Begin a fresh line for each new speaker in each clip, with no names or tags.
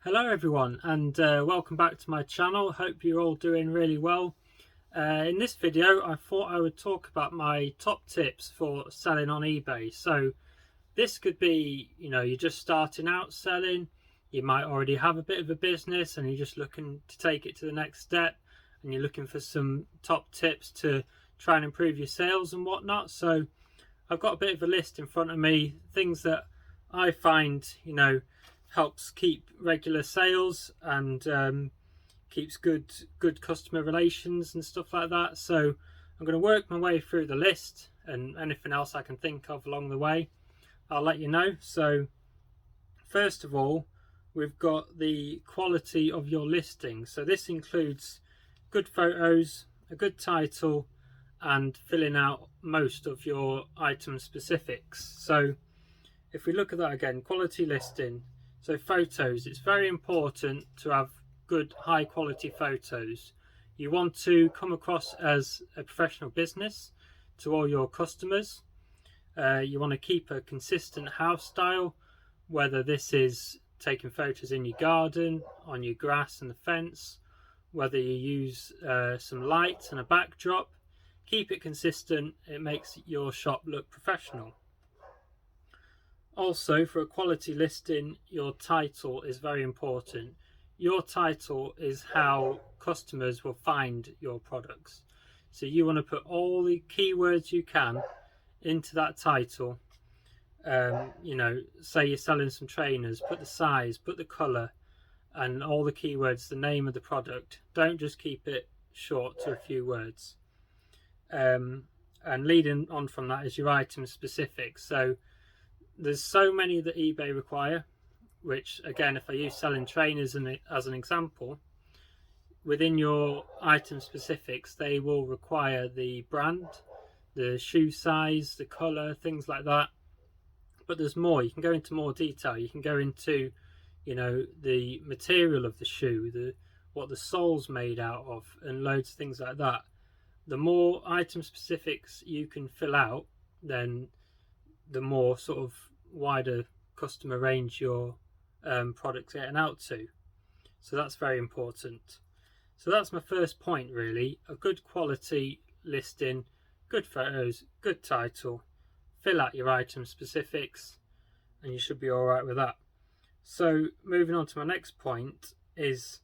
Hello everyone, and welcome back to my channel. Hope you're all doing really well. In this video I thought I would talk about my top tips for selling on eBay. So this could be, you're just starting out selling, you might already have a bit of a business and you're just looking to take it to the next step, and you're looking for some top tips to try and improve your sales and whatnot. So I've got a bit of a list in front of me, things that I find, helps keep regular sales and keeps good customer relations and stuff like that. So I'm going to work my way through the list, and anything else I can think of along the way I'll let you know. So first of all, we've got the quality of your listing. So this includes good photos, a good title, and filling out most of your item specifics. So if we look at that again, quality listing, so photos, it's very important to have good high quality photos. You want to come across as a professional business to all your customers. You want to keep a consistent house style, whether this is taking photos in your garden, on your grass and the fence, whether you use some lights and a backdrop. Keep it consistent, it makes your shop look professional. Also, for a quality listing, your title is very important. Your title is how customers will find your products. So you want to put all the keywords you can into that title. Say you're selling some trainers, put the size, put the colour, and all the keywords, the name of the product. Don't just keep it short to a few words. And leading on from that is your item specifics. So there's so many that eBay require, which again, if I use selling trainers as an example, within your item specifics they will require the brand, the shoe size, the colour, things like that. But there's more. You can go into more detail. You can go into the material of the shoe, what the sole's made out of, and loads of things like that. The more item specifics you can fill out, then the more sort of wider customer range your products getting out to. So that's very important. So that's my first point really. A good quality listing, good photos, good title, fill out your item specifics, and you should be all right with that. So moving on to my next point is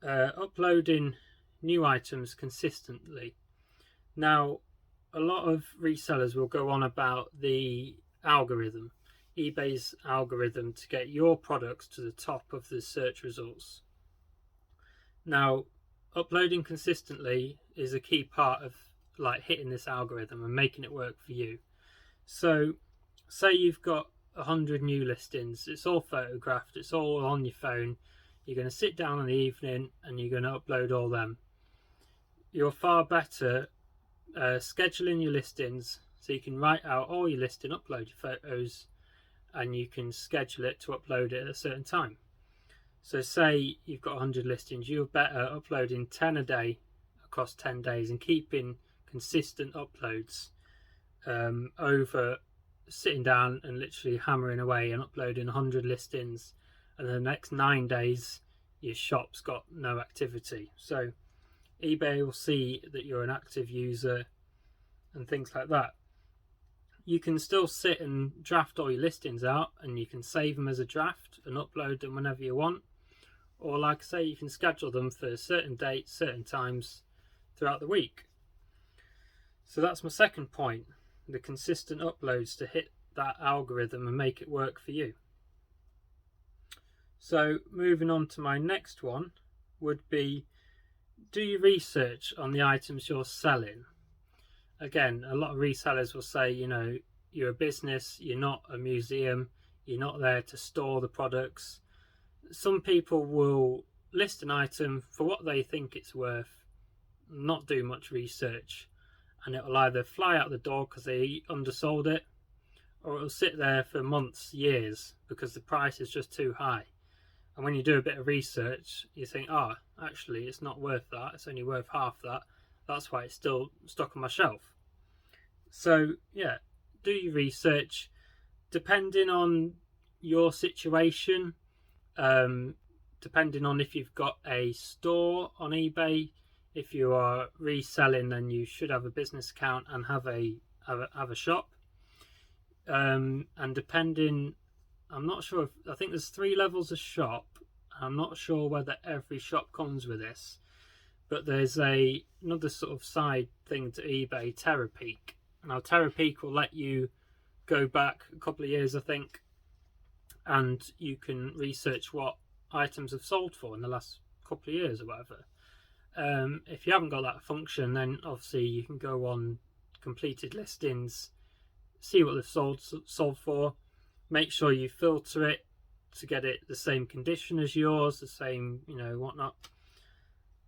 uploading new items consistently. Now, a lot of resellers will go on about the algorithm, eBay's algorithm, to get your products to the top of the search results. Now, uploading consistently is a key part of hitting this algorithm and making it work for you. So say you've got 100 new listings, it's all photographed, it's all on your phone. You're going to sit down in the evening and you're going to upload all them. You're far better scheduling your listings, so you can write out all your listing, upload your photos, and you can schedule it to upload it at a certain time. So say you've got 100 listings, you're better uploading 10 a day across 10 days and keeping consistent uploads over sitting down and literally hammering away and uploading 100 listings, and the next 9 days your shop's got no activity. So eBay will see that you're an active user and things like that. You can still sit and draft all your listings out, and you can save them as a draft and upload them whenever you want. Or like I say, you can schedule them for certain dates, certain times throughout the week. So that's my second point, the consistent uploads to hit that algorithm and make it work for you. So moving on to my next one would be, do your research on the items you're selling. Again, a lot of resellers will say, you're a business, you're not a museum, you're not there to store the products. Some people will list an item for what they think it's worth, not do much research, and it will either fly out the door because they undersold it, or it will sit there for months, years, because the price is just too high. And when you do a bit of research, you think, actually it's not worth that, it's only worth half that, that's why it's still stuck on my shelf. So yeah, do your research. Depending on your situation, depending on if you've got a store on eBay. If you are reselling, then you should have a business account and have a shop. And depending, I'm not sure I think there's 3 levels of shop. I'm not sure whether every shop comes with this, but there's another sort of side thing to eBay, TerraPeak. Now TerraPeak will let you go back a couple of years, I think, and you can research what items have sold for in the last couple of years or whatever. If you haven't got that function, then obviously you can go on completed listings, see what they've sold for, make sure you filter it to get it the same condition as yours, the same, whatnot.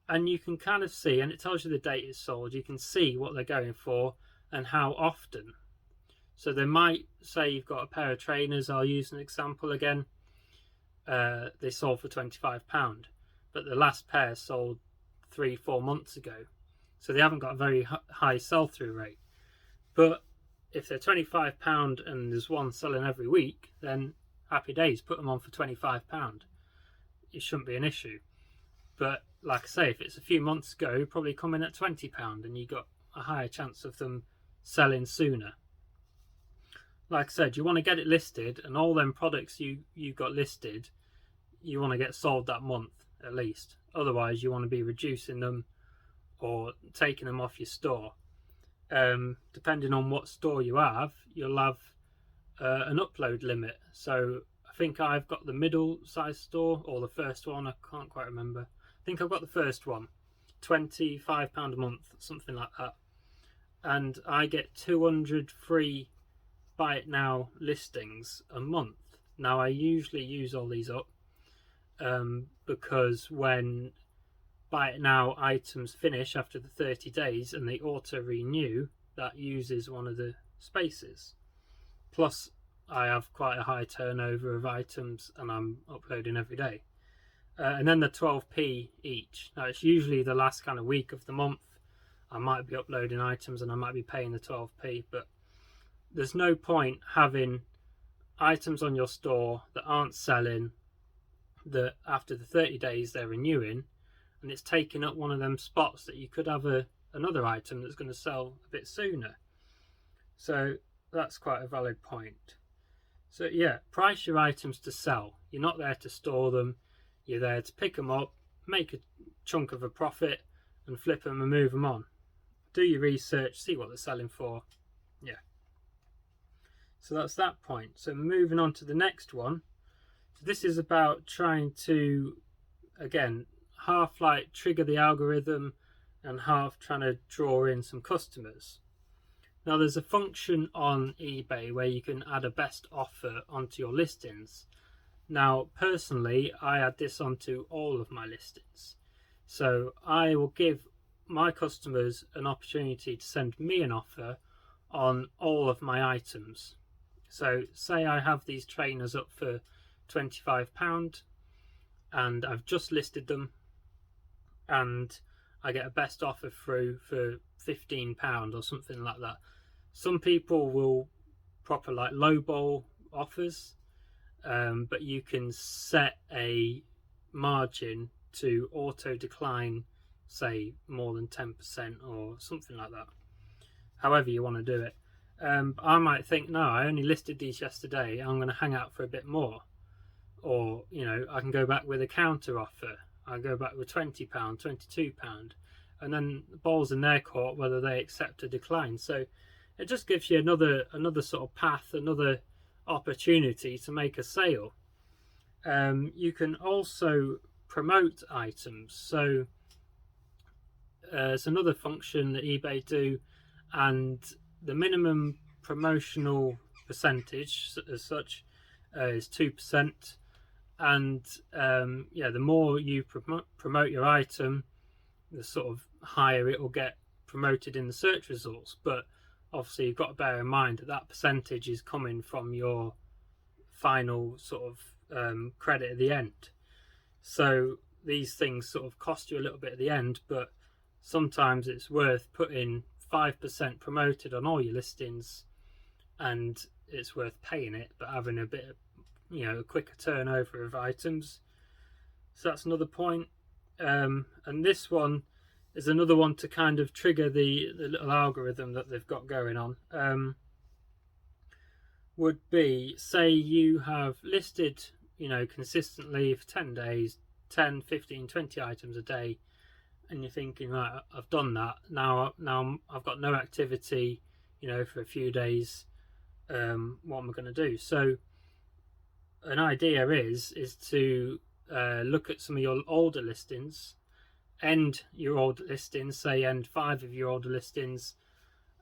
And you can kind of see, and it tells you the date it's sold, you can see what they're going for and how often. So they might say you've got a pair of trainers, I'll use an example again, they sold for £25, but the last pair sold 3-4 months ago, so they haven't got a very high sell-through rate. But if they're £25 and there's one selling every week, then happy days, put them on for £25. It shouldn't be an issue. But like I say, if it's a few months ago, probably come in at £20 and you got a higher chance of them selling sooner. Like I said, you want to get it listed, and all them products you got listed, you want to get sold that month at least. Otherwise you want to be reducing them or taking them off your store. Depending on what store you have, you'll have an upload limit. So I think I've got the middle size store, or the first one, I can't quite remember. I think I've got the first one, £25 a month, something like that, and I get 200 free buy it now listings a month. Now I usually use all these up because when buy it now items finish after the 30 days and they auto renew, that uses one of the spaces. Plus I have quite a high turnover of items and I'm uploading every day. And then the 12p each. Now it's usually the last kind of week of the month I might be uploading items and I might be paying the 12p, but there's no point having items on your store that aren't selling, that after the 30 days they're renewing, and it's taking up one of them spots that you could have another item that's going to sell a bit sooner. So that's quite a valid point. So yeah, price your items to sell. You're not there to store them, you're there to pick them up, make a chunk of a profit and flip them and move them on. Do your research, see what they're selling for. Yeah. So that's that point. So moving on to the next one. So this is about trying to, again, half like trigger the algorithm and half trying to draw in some customers. Now there's a function on eBay where you can add a best offer onto your listings. Now personally, I add this onto all of my listings. So I will give my customers an opportunity to send me an offer on all of my items. So say I have these trainers up for £25 and I've just listed them and I get a best offer through for £15 or something like that. Some people will proper like lowball offers, but you can set a margin to auto decline, say more than 10% or something like that, however you want to do it. I might think, no, I only listed these yesterday, I'm going to hang out for a bit more. Or, I can go back with a counter offer. I go back with £20, £22, and then the ball's in their court whether they accept a decline. So it just gives you another sort of path, another opportunity to make a sale. You can also promote items. So it's another function that eBay do, and the minimum promotional percentage as such is 2%, and the more you promote your item, the sort of higher it will get promoted in the search results. But obviously you've got to bear in mind that percentage is coming from your final sort of credit at the end. So these things sort of cost you a little bit at the end, but sometimes it's worth putting 5% promoted on all your listings, and it's worth paying it, but having a bit of, a quicker turnover of items. So that's another point. And this one is another one to kind of trigger the little algorithm that they've got going on. Would be, say you have listed, consistently for 10 days, 10, 15, 20 items a day, and you're thinking, right, I've done that. Now I've got no activity, for a few days. What am I going to do? So an idea is to look at some of your older listings, end your older listings, say end 5 of your older listings,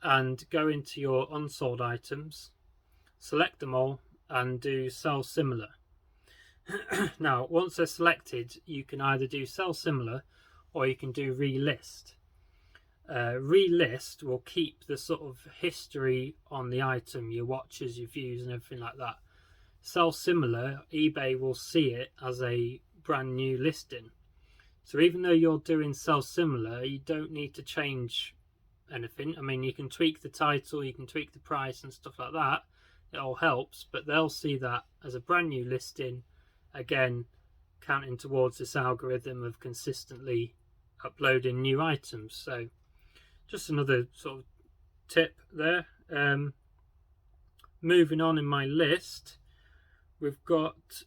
and go into your unsold items, select them all, and do sell similar. Now, once they're selected, you can either do sell similar or you can do relist. Relist will keep the sort of history on the item, your watches, your views, and everything like that. Sell similar, eBay will see it as a brand new listing. So even though you're doing sell similar, you don't need to change anything. I mean, you can tweak the title, you can tweak the price and stuff like that. It all helps, but they'll see that as a brand new listing, again counting towards this algorithm of consistently uploading new items. So just another sort of tip there. Moving on in my list, we've got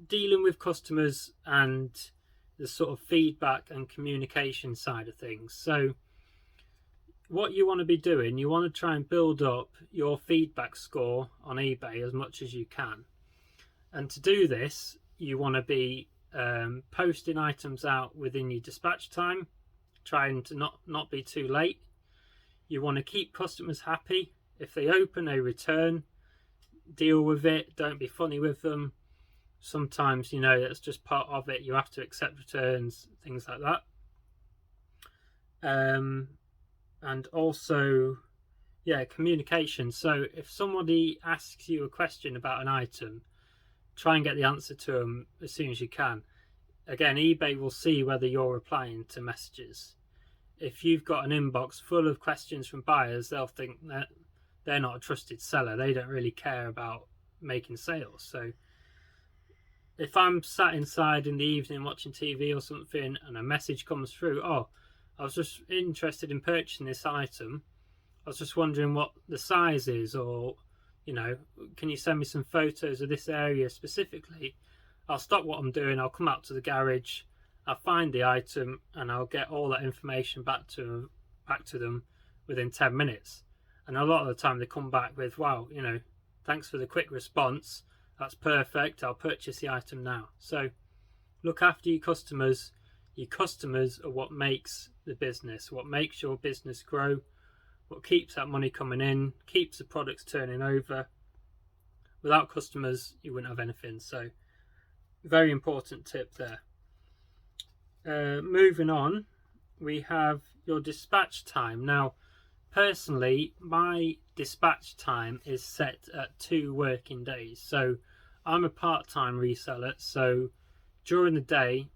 dealing with customers and the sort of feedback and communication side of things. So what you want to be doing, you want to try and build up your feedback score on eBay as much as you can. And to do this, you want to be posting items out within your dispatch time, trying to not be too late. You want to keep customers happy. If they open a return, deal with it. Don't be funny with them. Sometimes, that's just part of it. You have to accept returns, things like that. And also, communication. So if somebody asks you a question about an item, try and get the answer to them as soon as you can. Again, eBay will see whether you're replying to messages. If you've got an inbox full of questions from buyers, they'll think that they're not a trusted seller. They don't really care about making sales. So if I'm sat inside in the evening watching TV or something and a message comes through, I was just interested in purchasing this item. I was just wondering what the size is, or, can you send me some photos of this area specifically? I'll stop what I'm doing. I'll come out to the garage. I'll find the item and I'll get all that information back to them within 10 minutes. And a lot of the time they come back with, wow, thanks for the quick response. That's perfect. I'll purchase the item now. So look after your customers. Your customers are what makes the business, what makes your business grow, what keeps that money coming in, keeps the products turning over. Without customers, you wouldn't have anything. So very important tip there. Moving on, we have your dispatch time. Now, personally, my dispatch time is set at 2 working days. So I'm a part-time reseller. So during the day,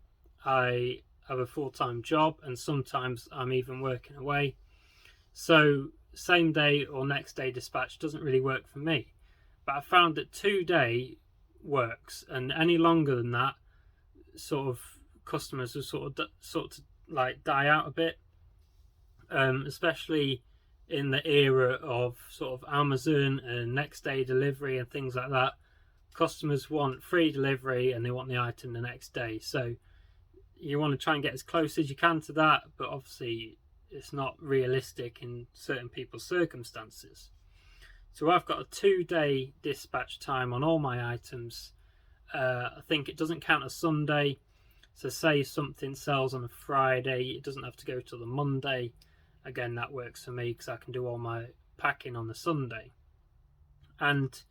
I have a full-time job, and sometimes I'm even working away. So same day or next day dispatch doesn't really work for me. But I found that 2-day works, and any longer than that, sort of customers will sort of like die out a bit, especially in the era of sort of Amazon and next day delivery and things like that. Customers want free delivery and they want the item the next day. So you want to try and get as close as you can to that, but obviously it's not realistic in certain people's circumstances. So I've got a 2-day dispatch time on all my items. I think it doesn't count a Sunday. So say something sells on a Friday, it doesn't have to go till the Monday. Again, that works for me because I can do all my packing on the Sunday. And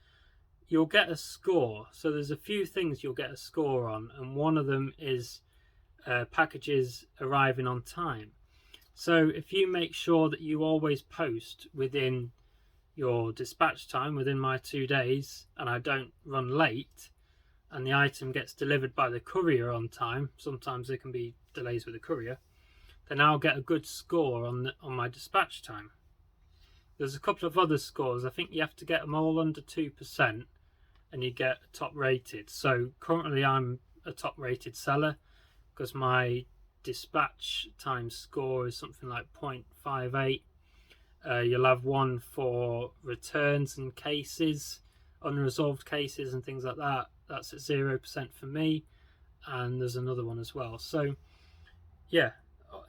you'll get a score. So there's a few things you'll get a score on, and one of them is packages arriving on time. So if you make sure that you always post within your dispatch time, within my 2 days, and I don't run late, and the item gets delivered by the courier on time, sometimes there can be delays with the courier, then I'll get a good score on my dispatch time. There's a couple of other scores. I think you have to get them all under 2% and you get top rated. So currently I'm a top rated seller, because my dispatch time score is something like 0.58. You'll have one for returns and cases, unresolved cases and things like that. That's at 0% for me, and there's another one as well. So yeah,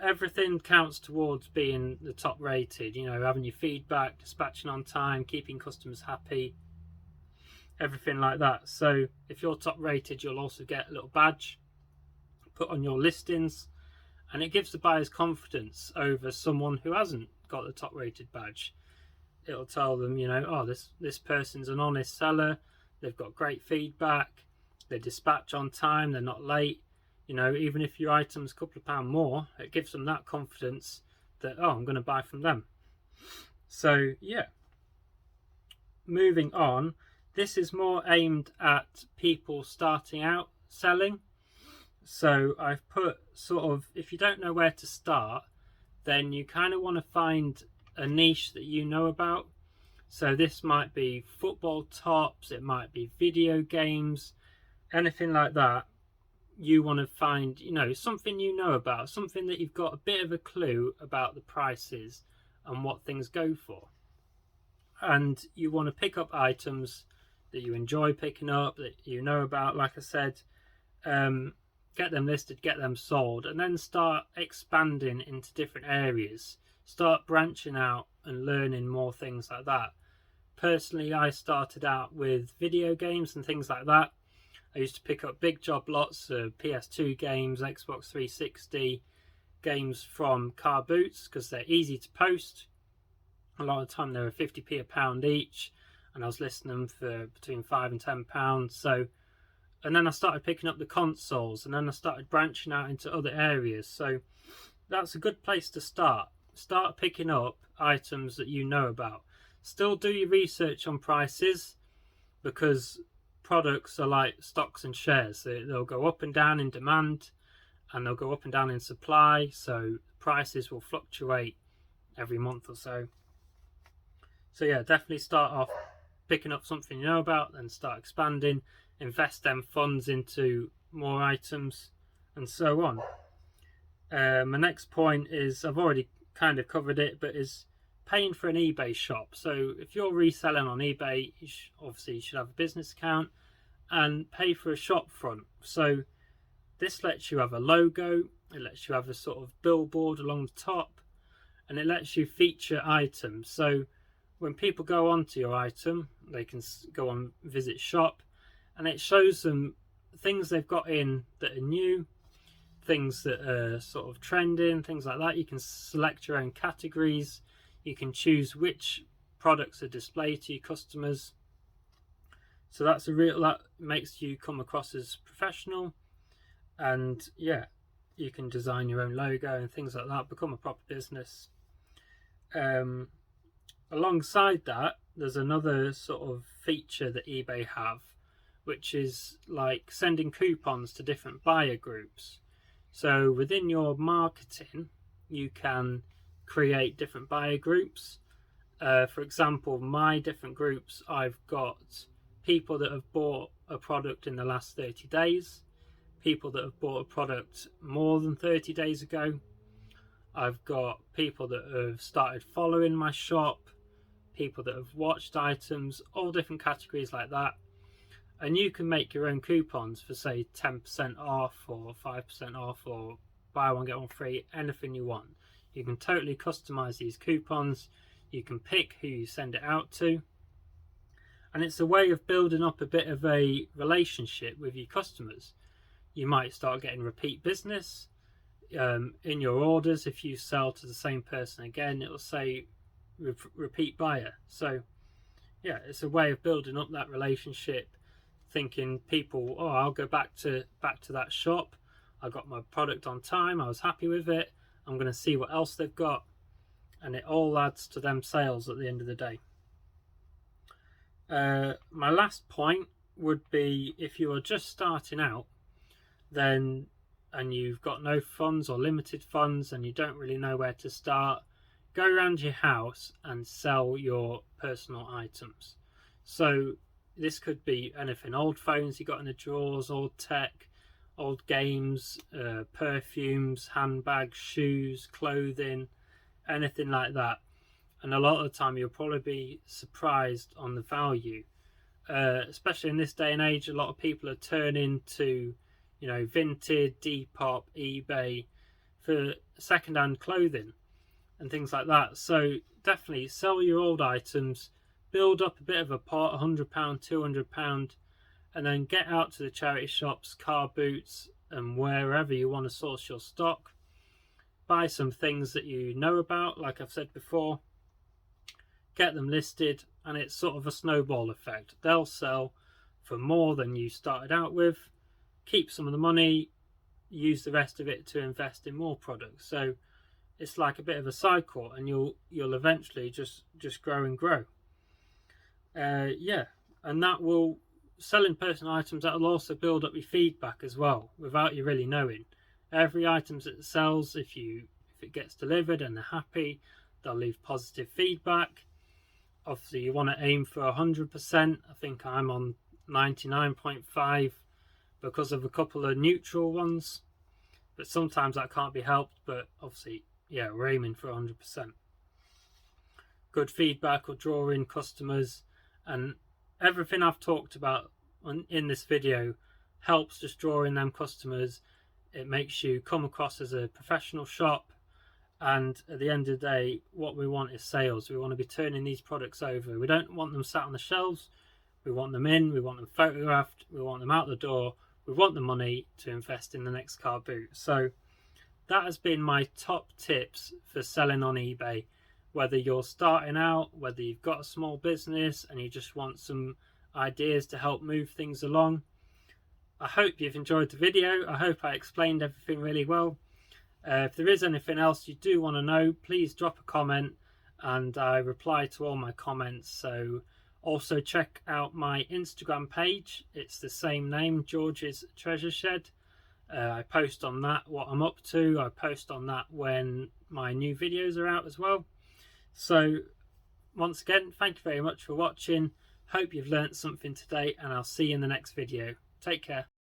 everything counts towards being the top rated. You know, having your feedback, dispatching on time, keeping customers happy, everything like that. So if you're top rated, you'll also get a little badge put on your listings, and it gives the buyers confidence over someone who hasn't got the top rated badge. It'll tell them, you know, oh, this person's an honest seller, they've got great feedback, they dispatch on time, they're not late. You know, even if your item's a couple of pounds more, it gives them that confidence that, oh, I'm going to buy from them. So yeah, moving on, this is more aimed at people starting out selling. So I've put sort of, if you don't know where to start, then you kind of want to find a niche that you know about. So this might be football tops, it might be video games, anything like that. You want to find, you know, something you know about, something that you've got a bit of a clue about the prices and what things go for. And you want to pick up items that you enjoy picking up, that you know about, like I said, get them listed, get them sold, and then start expanding into different areas. Start branching out and learning more things like that. Personally, I started out with video games and things like that. I used to pick up big job lots of PS2 games, Xbox 360 games from car boots, because they're easy to post. A lot of the time they were 50p a pound each, and I was listing them for between £5 and £10. So, and then I started picking up the consoles, and then I started branching out into other areas. So that's a good place to start. Start picking up items that you know about. Still do your research on prices, because products are like stocks and shares. They'll go up and down in demand, and they'll go up and down in supply. So prices will fluctuate every month or so. So yeah, definitely start off picking up something you know about, then start expanding, invest them funds into more items, and so on. My next point is, I've already kind of covered it, but is paying for an eBay shop. So if you're reselling on eBay, obviously you should have a business account and pay for a shop front. So this lets you have a logo, it lets you have a sort of billboard along the top, and it lets you feature items. So when people go onto your item, they can go on visit shop, and it shows them things they've got in that are new, things that are sort of trending, things like that. You can select your own categories, you can choose which products are displayed to your customers. So that's that makes you come across as professional, and yeah, you can design your own logo and things like that, become a proper business. Alongside that, there's another sort of feature that eBay have, which is like sending coupons to different buyer groups. So within your marketing, you can create different buyer groups. For example, my different groups, I've got people that have bought a product in the last 30 days, people that have bought a product more than 30 days ago. I've got people that have started following my shop, people that have watched items, all different categories like that. And you can make your own coupons for, say, 10% off or 5% off or buy one get one free, anything you want. You can totally customize these coupons. You can pick who you send it out to, and it's a way of building up a bit of a relationship with your customers. You might start getting repeat business in your orders. If you sell to the same person again, it will say repeat buyer. So yeah, it's a way of building up that relationship, thinking people, oh, I'll go back to that shop, I got my product on time, I was happy with it, I'm going to see what else they've got, and it all adds to them sales at the end of the day. My last point would be, if you are just starting out, then and you've got no funds or limited funds and you don't really know where to start, go around your house and sell your personal items. So this could be anything, old phones you got in the drawers, old tech, old games, perfumes, handbags, shoes, clothing, anything like that. And a lot of the time you'll probably be surprised on the value. Especially in this day and age, a lot of people are turning to, you know, Vinted, Depop, eBay for second-hand clothing and things like that. So definitely sell your old items, build up a bit of a pot, £100, £200, and then get out to the charity shops, car boots, and wherever you want to source your stock. Buy some things that you know about, like I've said before, get them listed, and it's sort of a snowball effect. They'll sell for more than you started out with, keep some of the money, use the rest of it to invest in more products. So it's like a bit of a cycle, and you'll eventually just grow and grow. Yeah, and that will, selling personal items, that will also build up your feedback as well without you really knowing. Every item that sells, if it gets delivered and they're happy, they'll leave positive feedback. Obviously you want to aim for 100%. I think I'm on 99.5 because of a couple of neutral ones, but sometimes that can't be helped. But obviously, yeah, we're aiming for 100%. Good feedback will draw in customers, and everything I've talked about in this video helps just draw in them customers. It makes you come across as a professional shop, and at the end of the day, what we want is sales. We want to be turning these products over. We don't want them sat on the shelves. We want them in, we want them photographed, we want them out the door, we want the money to invest in the next car boot. So that has been my top tips for selling on eBay. Whether you're starting out, whether you've got a small business and you just want some ideas to help move things along. I hope you've enjoyed the video. I hope I explained everything really well. If there is anything else you do want to know, please drop a comment, and I reply to all my comments. So also check out my Instagram page. It's the same name, George's Treasure Shed. I post on that what I'm up to. I post on that when my new videos are out as well. So once again, thank you very much for watching. Hope you've learnt something today, and I'll see you in the next video. Take care.